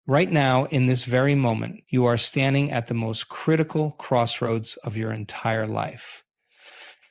Right now, in this very moment, you are standing at the most critical crossroads of your entire life.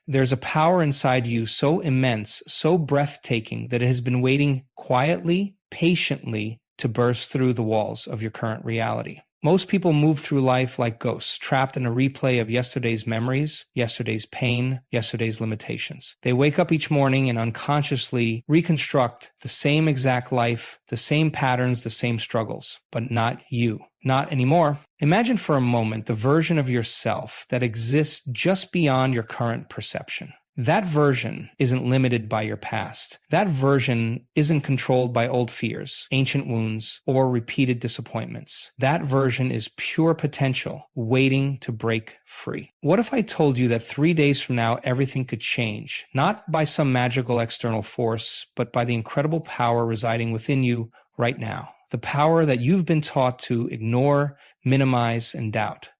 There's a power inside you so immense, so breathtaking, that it has been waiting quietly, patiently to burst through the walls of your current reality. Most people move through life like ghosts, trapped in a replay of yesterday's memories, yesterday's pain, yesterday's limitations. They wake up each morning and unconsciously reconstruct the same exact life, the same patterns, the same struggles, but not you. Not anymore. Imagine for a moment the version of yourself that exists just beyond your current perception. That version isn't limited by your past. That version isn't controlled by old fears, ancient wounds, or repeated disappointments. That version is pure potential, waiting to break free. What if I told you that 3 days from now, everything could change, not by some magical external force, but by the incredible power residing within you right now? The power that you've been taught to ignore, minimize, and doubt.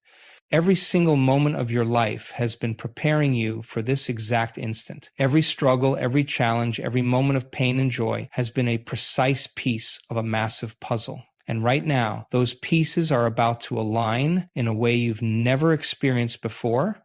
Every single moment of your life has been preparing you for this exact instant. Every struggle, every challenge, every moment of pain and joy has been a precise piece of a massive puzzle. And right now, those pieces are about to align in a way you've never experienced before.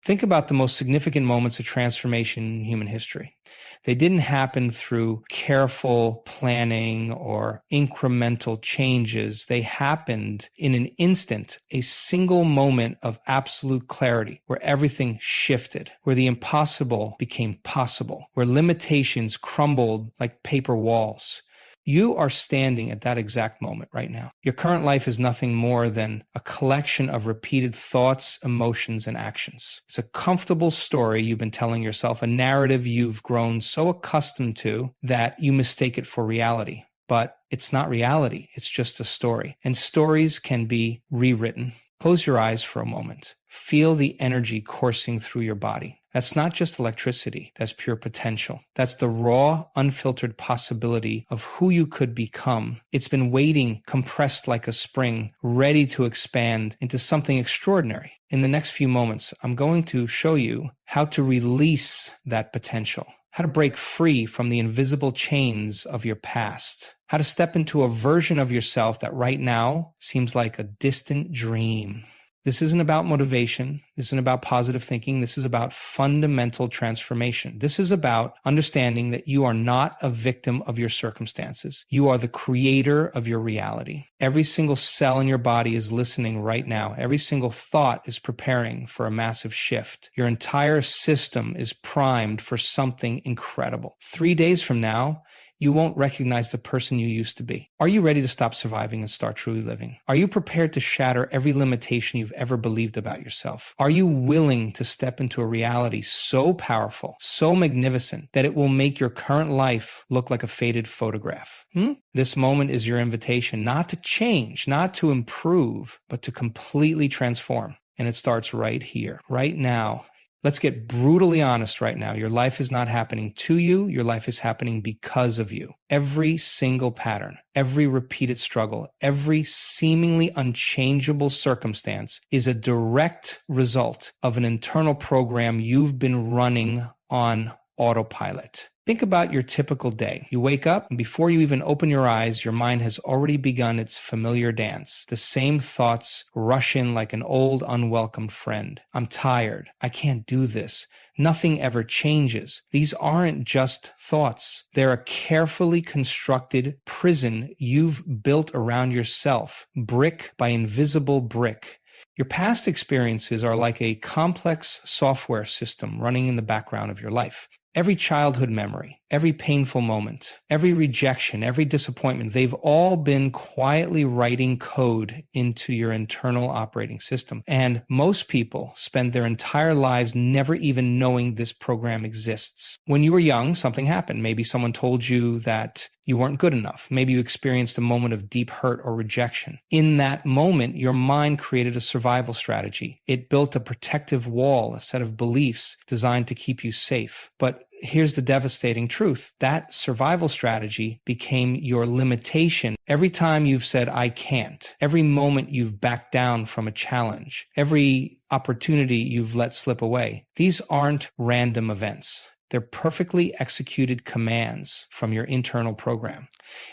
Think about the most significant moments of transformation in human history. They didn't happen through careful planning or incremental changes. They happened in an instant, a single moment of absolute clarity where everything shifted, where the impossible became possible, where limitations crumbled like paper walls. You are standing at that exact moment right now. Your current life is nothing more than a collection of repeated thoughts, emotions, and actions. It's a comfortable story you've been telling yourself, a narrative you've grown so accustomed to that you mistake it for reality. But it's not reality. It's just a story. And stories can be rewritten. Close your eyes for a moment. Feel the energy coursing through your body. That's not just electricity. That's pure potential. That's the raw, unfiltered possibility of who you could become. It's been waiting, compressed like a spring, ready to expand into something extraordinary. In the next few moments, I'm going to show you how to release that potential, how to break free from the invisible chains of your past, how to step into a version of yourself that right now seems like a distant dream. This isn't about motivation. This isn't about positive thinking. This is about fundamental transformation. This is about understanding that you are not a victim of your circumstances. You are the creator of your reality. Every single cell in your body is listening right now. Every single thought is preparing for a massive shift. Your entire system is primed for something incredible. 3 days from now, you won't recognize the person you used to be. Are you ready to stop surviving and start truly living? Are you prepared to shatter every limitation you've ever believed about yourself? Are you willing to step into a reality so powerful, so magnificent, that it will make your current life look like a faded photograph? This moment is your invitation not to change, not to improve, but to completely transform. And it starts right here, right now. Let's get brutally honest right now. Your life is not happening to you. Your life is happening because of you. Every single pattern, every repeated struggle, every seemingly unchangeable circumstance is a direct result of an internal program you've been running on autopilot. Think about your typical day. You wake up, and before you even open your eyes, your mind has already begun its familiar dance. The same thoughts rush in like an old, unwelcome friend. I'm tired. I can't do this. Nothing ever changes. These aren't just thoughts. They're a carefully constructed prison you've built around yourself, brick by invisible brick. Your past experiences are like a complex software system running in the background of your life. Every childhood memory, every painful moment, every rejection, every disappointment, they've all been quietly writing code into your internal operating system. And most people spend their entire lives never even knowing this program exists. When you were young, something happened. Maybe someone told you that you weren't good enough. Maybe you experienced a moment of deep hurt or rejection. In that moment, your mind created a survival strategy. It built a protective wall, a set of beliefs designed to keep you safe. But here's the devastating truth. That survival strategy became your limitation. Every time you've said, I can't, every moment you've backed down from a challenge, every opportunity you've let slip away, these aren't random events. They're perfectly executed commands from your internal program.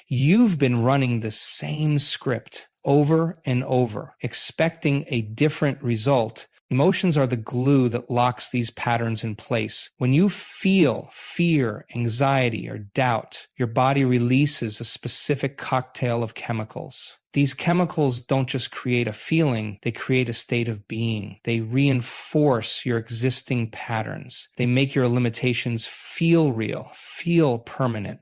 You've been running the same script over and over, expecting a different result. Emotions are the glue that locks these patterns in place. When you feel fear, anxiety, or doubt, your body releases a specific cocktail of chemicals. These chemicals don't just create a feeling, they create a state of being. They reinforce your existing patterns. They make your limitations feel real, feel permanent.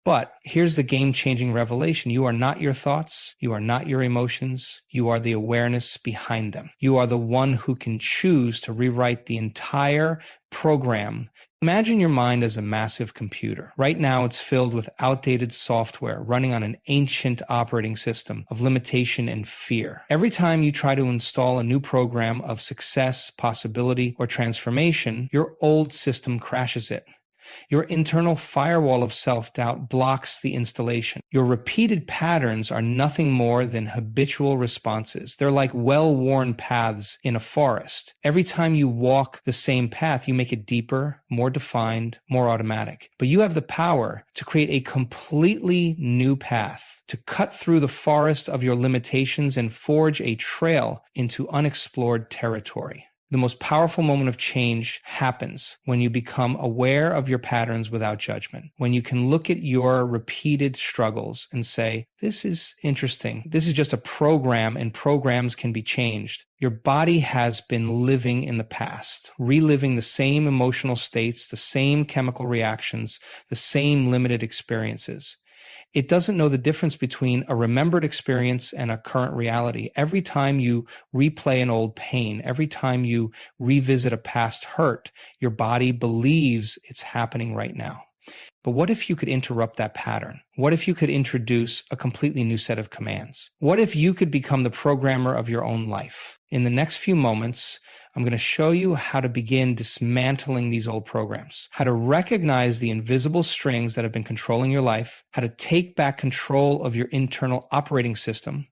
But here's the game-changing revelation. You are not your thoughts. You are not your emotions. You are the awareness behind them. You are the one who can choose to rewrite the entire program. Imagine your mind as a massive computer. Right now, it's filled with outdated software running on an ancient operating system of limitation and fear. Every time you try to install a new program of success, possibility, or transformation, your old system crashes it. Your internal firewall of self-doubt blocks the installation. Your repeated patterns are nothing more than habitual responses. They're like well-worn paths in a forest. Every time you walk the same path, you make it deeper, more defined, more automatic. But you have the power to create a completely new path, to cut through the forest of your limitations and forge a trail into unexplored territory. The most powerful moment of change happens when you become aware of your patterns without judgment, when you can look at your repeated struggles and say, this is interesting. This is just a program, and programs can be changed. Your body has been living in the past, reliving the same emotional states, the same chemical reactions, the same limited experiences. It doesn't know the difference between a remembered experience and a current reality. Every time you replay an old pain, every time you revisit a past hurt, your body believes it's happening right now. But what if you could interrupt that pattern? What if you could introduce a completely new set of commands? What if you could become the programmer of your own life? In the next few moments, I'm going to show you how to begin dismantling these old programs, how to recognize the invisible strings that have been controlling your life, how to take back control of your internal operating system.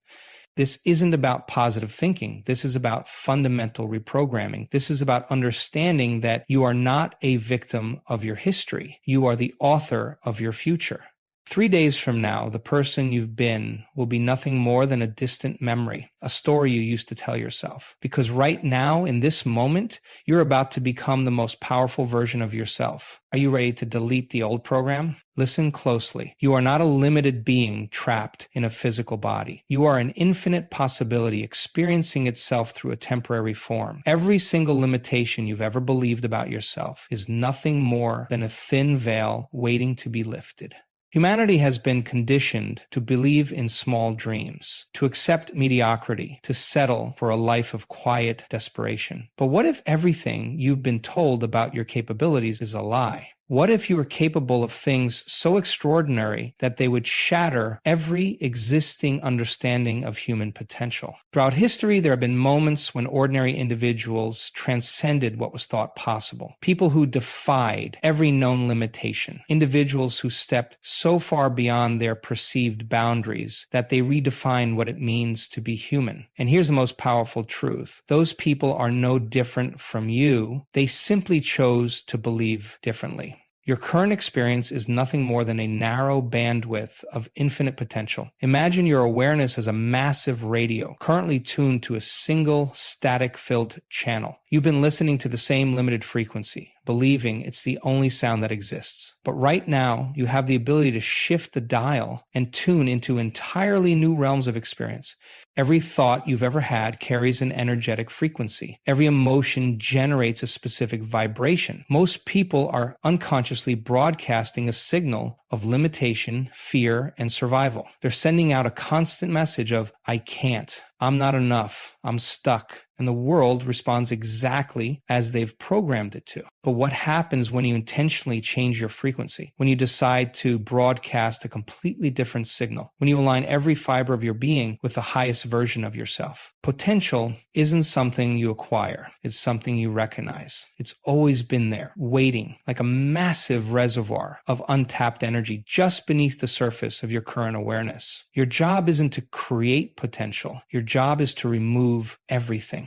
This isn't about positive thinking. This is about fundamental reprogramming. This is about understanding that you are not a victim of your history. You are the author of your future. 3 days from now, the person you've been will be nothing more than a distant memory, a story you used to tell yourself. Because right now, in this moment, you're about to become the most powerful version of yourself. Are you ready to delete the old program? Listen closely. You are not a limited being trapped in a physical body. You are an infinite possibility experiencing itself through a temporary form. Every single limitation you've ever believed about yourself is nothing more than a thin veil waiting to be lifted. Humanity has been conditioned to believe in small dreams, to accept mediocrity, to settle for a life of quiet desperation. But what if everything you've been told about your capabilities is a lie? What if you were capable of things so extraordinary that they would shatter every existing understanding of human potential? Throughout history, there have been moments when ordinary individuals transcended what was thought possible. People who defied every known limitation. Individuals who stepped so far beyond their perceived boundaries that they redefined what it means to be human. And here's the most powerful truth. Those people are no different from you. They simply chose to believe differently. Your current experience is nothing more than a narrow bandwidth of infinite potential. Imagine your awareness as a massive radio, currently tuned to a single static-filled channel. You've been listening to the same limited frequency, believing it's the only sound that exists. But right now, you have the ability to shift the dial and tune into entirely new realms of experience. Every thought you've ever had carries an energetic frequency. Every emotion generates a specific vibration. Most people are unconsciously broadcasting a signal of limitation, fear, and survival. They're sending out a constant message of, I can't, I'm not enough, I'm stuck. And the world responds exactly as they've programmed it to. But what happens when you intentionally change your frequency? When you decide to broadcast a completely different signal? When you align every fiber of your being with the highest version of yourself? Potential isn't something you acquire. It's something you recognize. It's always been there, waiting, like a massive reservoir of untapped energy just beneath the surface of your current awareness. Your job isn't to create potential. Your job is to remove everything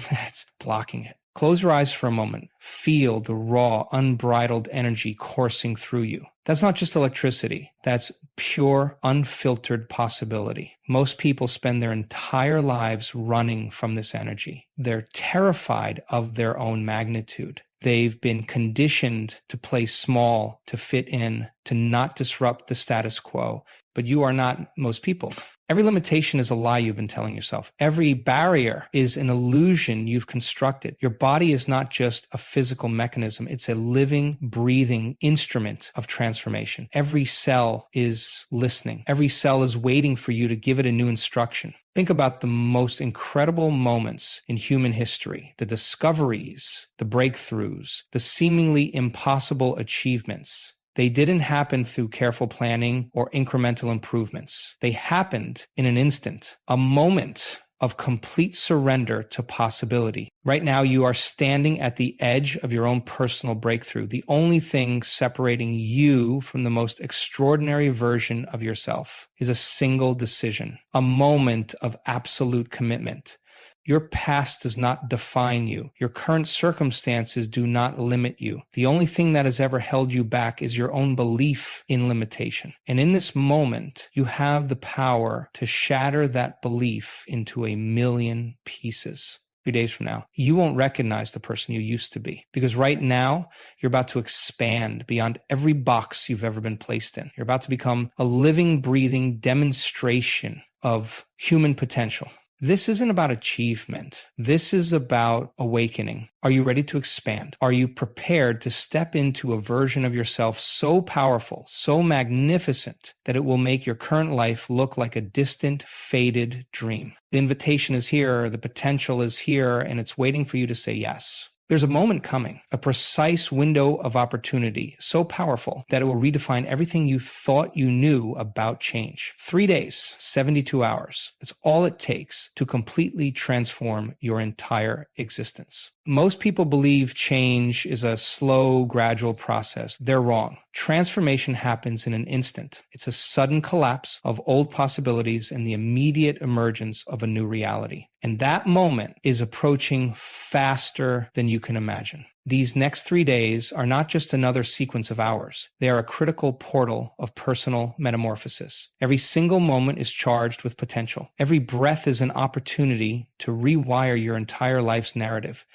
that's blocking it. Close your eyes for a moment. Feel the raw, unbridled energy coursing through you. That's not just electricity. That's pure, unfiltered possibility. Most people spend their entire lives running from this energy. They're terrified of their own magnitude. They've been conditioned to play small, to fit in, to not disrupt the status quo. But you are not most people. Every limitation is a lie you've been telling yourself. Every barrier is an illusion you've constructed. Your body is not just a physical mechanism. It's a living, breathing instrument of transformation. Every cell is listening. Every cell is waiting for you to give it a new instruction. Think about the most incredible moments in human history, the discoveries, the breakthroughs, the seemingly impossible achievements. They didn't happen through careful planning or incremental improvements. They happened in an instant, a moment of complete surrender to possibility. Right now, you are standing at the edge of your own personal breakthrough. The only thing separating you from the most extraordinary version of yourself is a single decision, a moment of absolute commitment. Your past does not define you. Your current circumstances do not limit you. The only thing that has ever held you back is your own belief in limitation. And in this moment, you have the power to shatter that belief into 1,000,000 pieces. 3 days from now, you won't recognize the person you used to be, because right now you're about to expand beyond every box you've ever been placed in. You're about to become a living, breathing demonstration of human potential. This isn't about achievement. This is about awakening. Are you ready to expand? Are you prepared to step into a version of yourself so powerful, so magnificent, that it will make your current life look like a distant, faded dream? The invitation is here, the potential is here, and it's waiting for you to say yes. There's a moment coming, a precise window of opportunity, so powerful that it will redefine everything you thought you knew about change. 3 days, 72 hours. It's all it takes to completely transform your entire existence. Most people believe change is a slow, gradual process. They're wrong. Transformation happens in an instant. It's a sudden collapse of old possibilities and the immediate emergence of a new reality. And that moment is approaching faster than you can imagine. These next 3 days are not just another sequence of hours. They are a critical portal of personal metamorphosis. Every single moment is charged with potential. Every breath is an opportunity to rewire your entire life's narrative.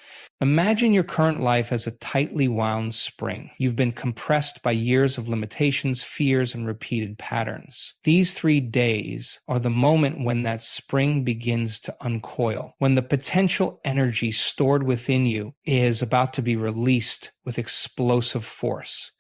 Imagine your current life as a tightly wound spring. You've been compressed by years of limitations, fears, and repeated patterns. These 3 days are the moment when that spring begins to uncoil, when the potential energy stored within you is about to be released with explosive force.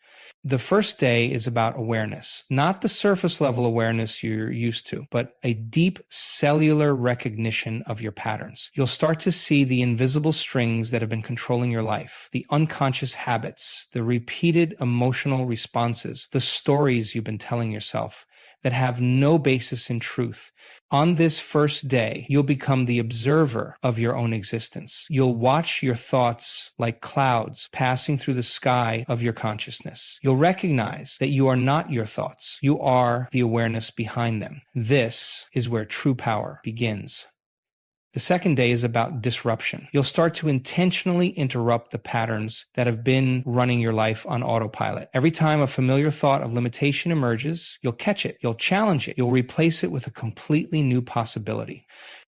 The first day is about awareness, not the surface level awareness you're used to, but a deep cellular recognition of your patterns. You'll start to see the invisible strings that have been controlling your life, the unconscious habits, the repeated emotional responses, the stories you've been telling yourself that have no basis in truth. On this first day, you'll become the observer of your own existence. You'll watch your thoughts like clouds passing through the sky of your consciousness. You'll recognize that you are not your thoughts. You are the awareness behind them. This is where true power begins. The second day is about disruption. You'll start to intentionally interrupt the patterns that have been running your life on autopilot. Every time a familiar thought of limitation emerges, you'll catch it, you'll challenge it, you'll replace it with a completely new possibility.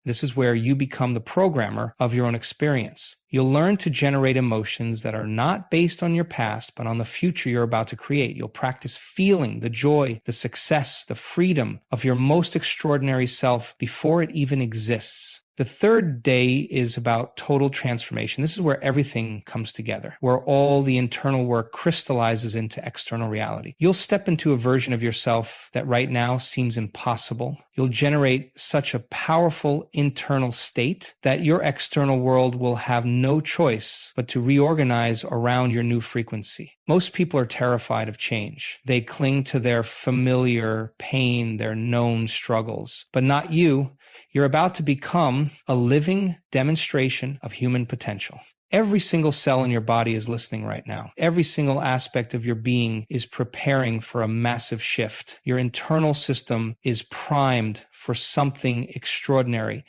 This is where you become the programmer of your own experience. You'll learn to generate emotions that are not based on your past, but on the future you're about to create. You'll practice feeling the joy, the success, the freedom of your most extraordinary self before it even exists. The third day is about total transformation. This is where everything comes together, where all the internal work crystallizes into external reality. You'll step into a version of yourself that right now seems impossible. You'll generate such a powerful internal state that your external world will have no choice but to reorganize around your new frequency. Most people are terrified of change. They cling to their familiar pain, their known struggles, but not you. You're about to become a living demonstration of human potential. Every single cell in your body is listening right now. Every single aspect of your being is preparing for a massive shift. Your internal system is primed for something extraordinary.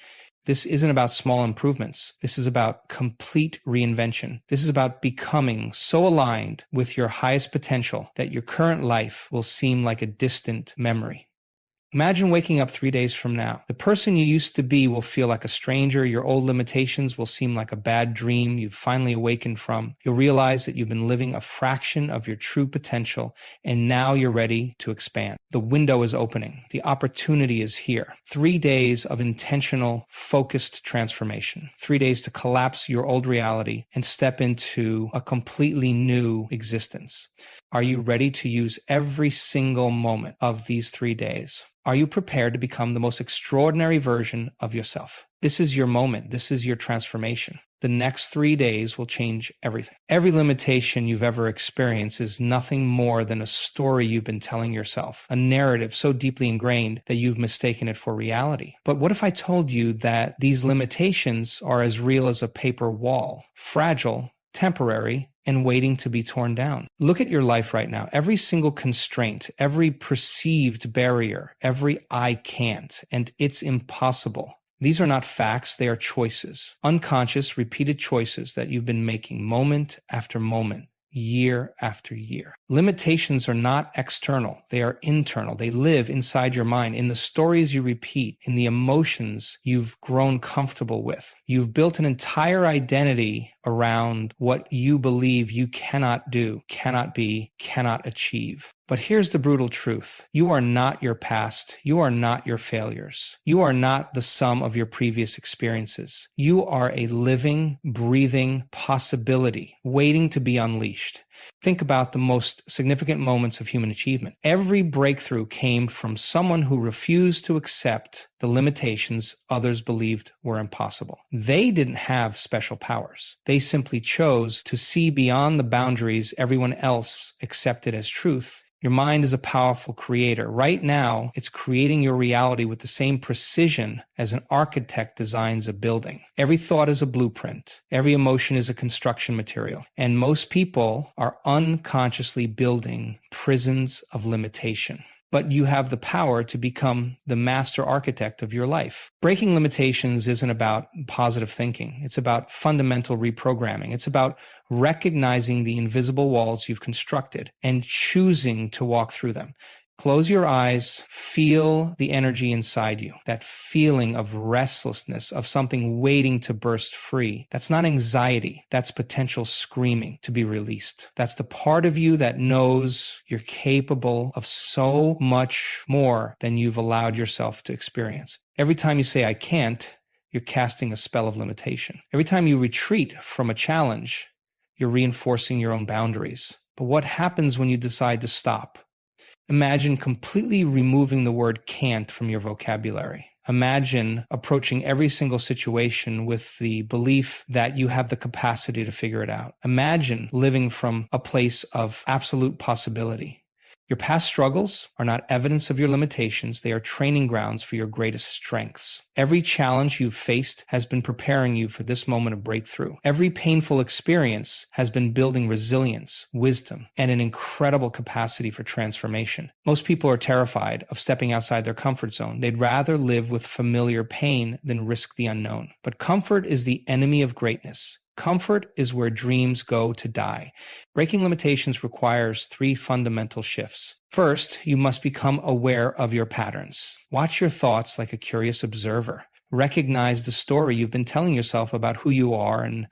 This isn't about small improvements. This is about complete reinvention. This is about becoming so aligned with your highest potential that your current life will seem like a distant memory. Imagine waking up 3 days from now. The person you used to be will feel like a stranger. Your old limitations will seem like a bad dream you've finally awakened from. You'll realize that you've been living a fraction of your true potential, and now you're ready to expand. The window is opening. The opportunity is here. 3 days of intentional, focused transformation. 3 days to collapse your old reality and step into a completely new existence. Are you ready to use every single moment of these 3 days? Are you prepared to become the most extraordinary version of yourself? This is your moment. This is your transformation. The next 3 days will change everything. Every limitation you've ever experienced is nothing more than a story you've been telling yourself, a narrative so deeply ingrained that you've mistaken it for reality. But what if I told you that these limitations are as real as a paper wall, fragile, temporary, and waiting to be torn down? Look at your life right now. Every single constraint, every perceived barrier, every I can't, and it's impossible. These are not facts, they are choices. Unconscious, repeated choices that you've been making moment after moment, year after year. Limitations are not external, they are internal. They live inside your mind, in the stories you repeat, in the emotions you've grown comfortable with. You've built an entire identity around what you believe you cannot do, cannot be, cannot achieve. But here's the brutal truth. You are not your past. You are not your failures. You are not the sum of your previous experiences. You are a living, breathing possibility waiting to be unleashed. Think about the most significant moments of human achievement. Every breakthrough came from someone who refused to accept the limitations others believed were impossible. They didn't have special powers. They simply chose to see beyond the boundaries everyone else accepted as truth. Your mind is a powerful creator. Right now, it's creating your reality with the same precision as an architect designs a building. Every thought is a blueprint. Every emotion is a construction material. And most people are unconsciously building prisons of limitation. But you have the power to become the master architect of your life. Breaking limitations isn't about positive thinking. It's about fundamental reprogramming. It's about recognizing the invisible walls you've constructed and choosing to walk through them. Close your eyes, feel the energy inside you, that feeling of restlessness, of something waiting to burst free. That's not anxiety. That's potential screaming to be released. That's the part of you that knows you're capable of so much more than you've allowed yourself to experience. Every time you say, I can't, you're casting a spell of limitation. Every time you retreat from a challenge, you're reinforcing your own boundaries. But what happens when you decide to stop? Imagine completely removing the word can't from your vocabulary. Imagine approaching every single situation with the belief that you have the capacity to figure it out. Imagine living from a place of absolute possibility. Your past struggles are not evidence of your limitations. They are training grounds for your greatest strengths. Every challenge you've faced has been preparing you for this moment of breakthrough. Every painful experience has been building resilience, wisdom, and an incredible capacity for transformation. Most people are terrified of stepping outside their comfort zone. They'd rather live with familiar pain than risk the unknown. But comfort is the enemy of greatness. Comfort is where dreams go to die. Breaking limitations requires 3 fundamental shifts. First, you must become aware of your patterns. Watch your thoughts like a curious observer. Recognize the story you've been telling yourself about who you are and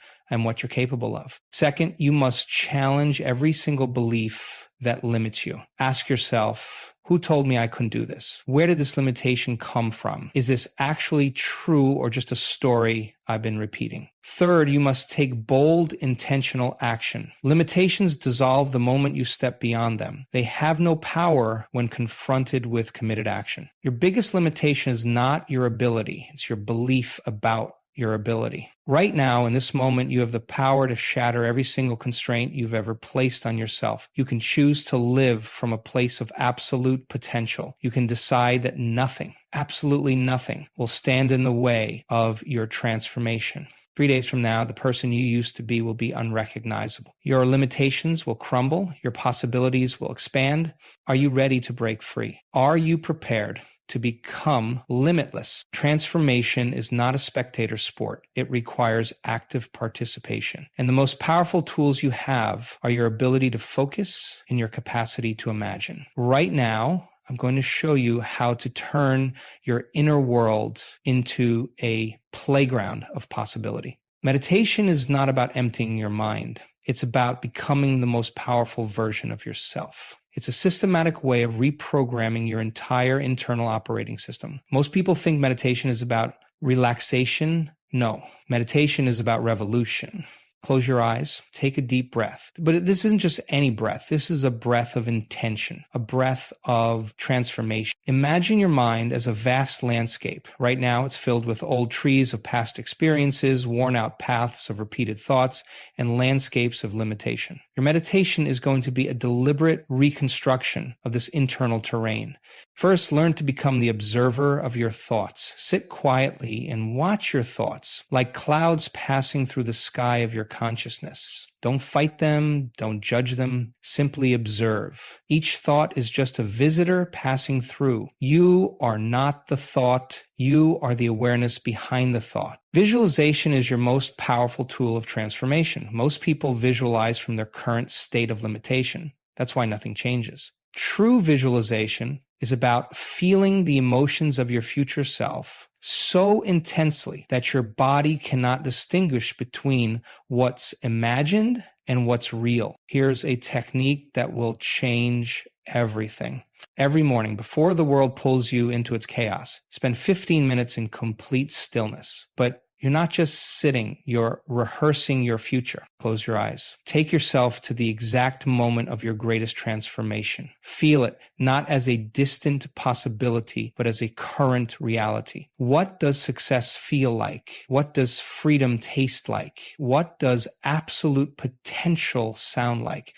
what you're capable of. Second, you must challenge every single belief that limits you. Ask yourself, who told me I couldn't do this? Where did this limitation come from? Is this actually true or just a story I've been repeating? Third, you must take bold, intentional action. Limitations dissolve the moment you step beyond them. They have no power when confronted with committed action. Your biggest limitation is not your ability. It's your belief about your ability. Right now, in this moment, you have the power to shatter every single constraint you've ever placed on yourself. You can choose to live from a place of absolute potential. You can decide that nothing, absolutely nothing, will stand in the way of your transformation. 3 days from now, the person you used to be will be unrecognizable. Your limitations will crumble. Your possibilities will expand. Are you ready to break free? Are you prepared to become limitless? Transformation is not a spectator sport. It requires active participation. And the most powerful tools you have are your ability to focus and your capacity to imagine. Right now, I'm going to show you how to turn your inner world into a playground of possibility. Meditation is not about emptying your mind. It's about becoming the most powerful version of yourself. It's a systematic way of reprogramming your entire internal operating system. Most people think meditation is about relaxation. No, meditation is about revolution. Close your eyes, take a deep breath. But this isn't just any breath. This is a breath of intention, a breath of transformation. Imagine your mind as a vast landscape. Right now, it's filled with old trees of past experiences, worn out paths of repeated thoughts, and landscapes of limitation. Your meditation is going to be a deliberate reconstruction of this internal terrain. First, learn to become the observer of your thoughts. Sit quietly and watch your thoughts like clouds passing through the sky of your consciousness. Don't fight them. Don't judge them. Simply observe. Each thought is just a visitor passing through. You are not the thought. You are the awareness behind the thought. Visualization is your most powerful tool of transformation. Most people visualize from their current state of limitation. That's why nothing changes. True visualization is about feeling the emotions of your future self so intensely that your body cannot distinguish between what's imagined and what's real. Here's a technique that will change everything. Every morning, before the world pulls you into its chaos, spend 15 minutes in complete stillness. But you're not just sitting, you're rehearsing your future. Close your eyes. Take yourself to the exact moment of your greatest transformation. Feel it, not as a distant possibility, but as a current reality. What does success feel like? What does freedom taste like? What does absolute potential sound like?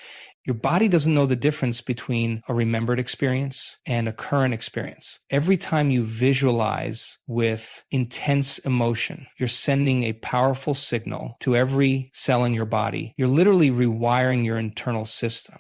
Your body doesn't know the difference between a remembered experience and a current experience. Every time you visualize with intense emotion, you're sending a powerful signal to every cell in your body. You're literally rewiring your internal system.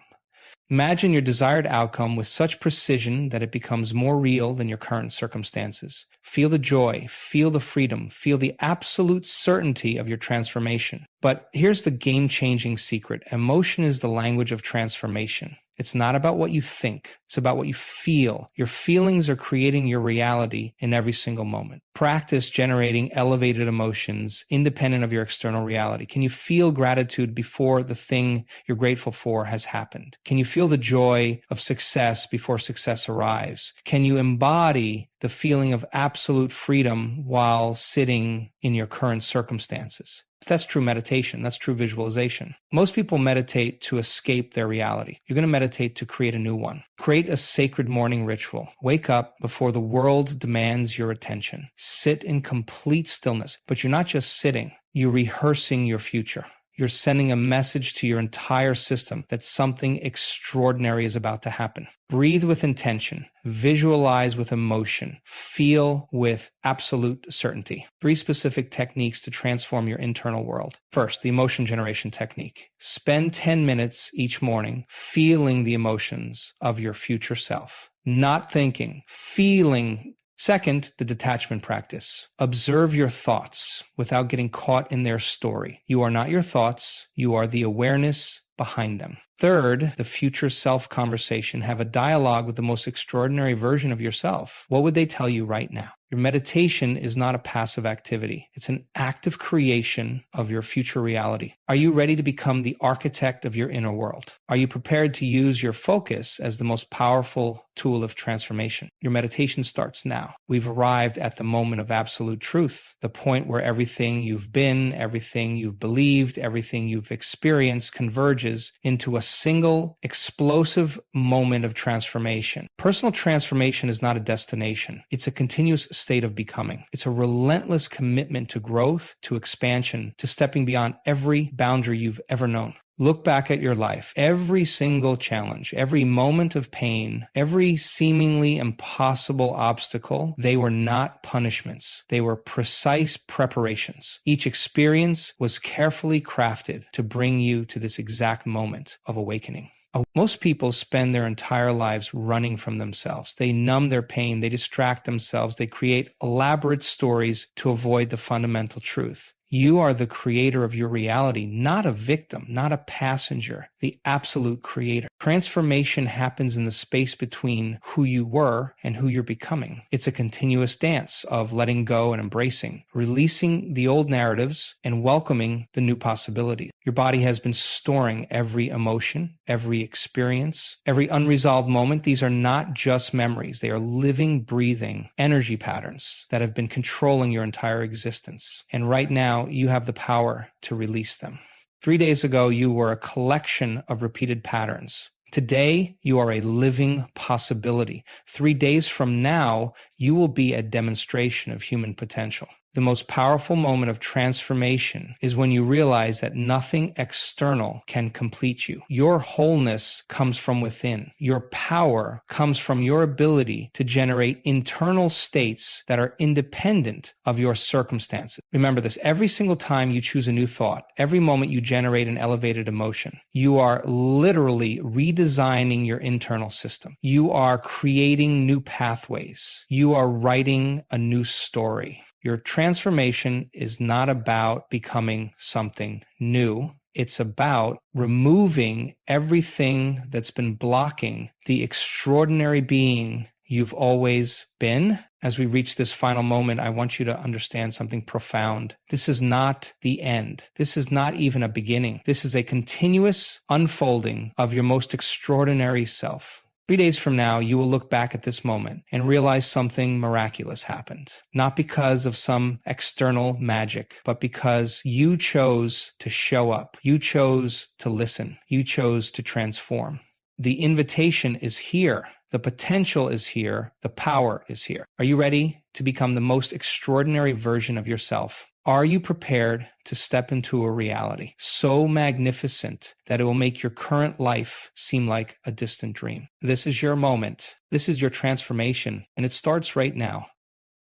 Imagine your desired outcome with such precision that it becomes more real than your current circumstances. Feel the joy, feel the freedom, feel the absolute certainty of your transformation. But here's the game-changing secret. Emotion is the language of transformation. It's not about what you think. It's about what you feel. Your feelings are creating your reality in every single moment. Practice generating elevated emotions independent of your external reality. Can you feel gratitude before the thing you're grateful for has happened? Can you feel the joy of success before success arrives? Can you embody the feeling of absolute freedom while sitting in your current circumstances? That's true meditation. That's true visualization. Most people meditate to escape their reality. You're going to meditate to create a new one. Create a sacred morning ritual. Wake up before the world demands your attention. Sit in complete stillness. But you're not just sitting. You're rehearsing your future. You're sending a message to your entire system that something extraordinary is about to happen. Breathe with intention. Visualize with emotion. Feel with absolute certainty. 3 specific techniques to transform your internal world. First, the emotion generation technique. Spend 10 minutes each morning feeling the emotions of your future self. Not thinking, feeling. Second, the detachment practice. Observe your thoughts without getting caught in their story. You are not your thoughts. You are the awareness behind them. Third, the future self conversation. Have a dialogue with the most extraordinary version of yourself. What would they tell you right now? Your meditation is not a passive activity. It's an active creation of your future reality. Are you ready to become the architect of your inner world? Are you prepared to use your focus as the most powerful tool of transformation? Your meditation starts now. We've arrived at the moment of absolute truth, the point where everything you've been, everything you've believed, everything you've experienced converges into a single explosive moment of transformation. Personal transformation is not a destination. It's a continuous state of becoming. It's a relentless commitment to growth, to expansion, to stepping beyond every boundary you've ever known. Look back at your life. Every single challenge, every moment of pain, every seemingly impossible obstacle, they were not punishments. They were precise preparations. Each experience was carefully crafted to bring you to this exact moment of awakening. Most people spend their entire lives running from themselves. They numb their pain, they distract themselves, they create elaborate stories to avoid the fundamental truth. You are the creator of your reality, not a victim, not a passenger, the absolute creator. Transformation happens in the space between who you were and who you're becoming. It's a continuous dance of letting go and embracing, releasing the old narratives and welcoming the new possibilities. Your body has been storing every emotion, every experience, every unresolved moment. These are not just memories. They are living, breathing energy patterns that have been controlling your entire existence. And right now, you have the power to release them. 3 days ago, you were a collection of repeated patterns. Today, you are a living possibility. 3 days from now, you will be a demonstration of human potential. The most powerful moment of transformation is when you realize that nothing external can complete you. Your wholeness comes from within. Your power comes from your ability to generate internal states that are independent of your circumstances. Remember this, every single time you choose a new thought, every moment you generate an elevated emotion, you are literally redesigning your internal system. You are creating new pathways. You are writing a new story. Your transformation is not about becoming something new. It's about removing everything that's been blocking the extraordinary being you've always been. As we reach this final moment, I want you to understand something profound. This is not the end. This is not even a beginning. This is a continuous unfolding of your most extraordinary self. 3 days from now, you will look back at this moment and realize something miraculous happened. Not because of some external magic, but because you chose to show up. You chose to listen. You chose to transform. The invitation is here. The potential is here. The power is here. Are you ready to become the most extraordinary version of yourself? Are you prepared to step into a reality so magnificent that it will make your current life seem like a distant dream? This is your moment. This is your transformation, and it starts right now.